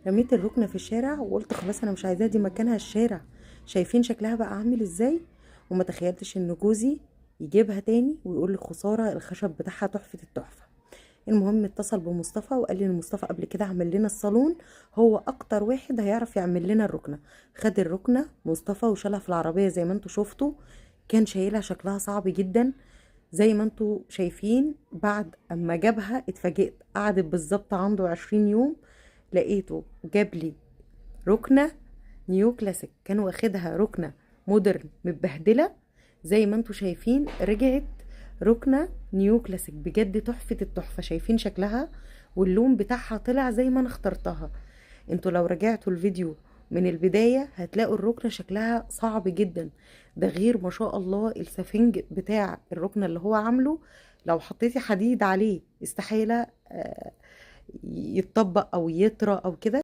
رميت الركنة في الشارع وقلت خلاص انا مش عايزاها، دي مكانها الشارع. شايفين شكلها بقى عامل ازاي؟ وما تخيلتش ان جوزي يجيبها تاني ويقول لي خسارة، الخشب بتاعها تحفة التحفة. المهم اتصل بمصطفى وقال لي ان مصطفى قبل كده عمل لنا الصالون، هو اكتر واحد هيعرف يعمل لنا الركنة. خد الركنة مصطفى وشالها في العربية زي ما انتوا شفتوا. كان شايلها شكلها صعب جدا زي ما انتوا شايفين. بعد اما جابها اتفاجئت، قعدت بالظبط عنده 20 يوم. لقيته جاب لي ركنة نيو كلاسيك، كان واخدها ركنة مودرن متبهدلة. زي ما انتوا شايفين رجعت ركنة نيو كلاسيك بجد تحفة التحفة. شايفين شكلها واللون بتاعها طلع زي ما انا اخترتها. انتوا لو رجعتوا الفيديو من البداية هتلاقوا الركنة شكلها صعب جدا. ده غير ما شاء الله السفنج بتاع الركنة اللي هو عامله، لو حطيتي حديد عليه استحالة يتطبق او يطرى او كده.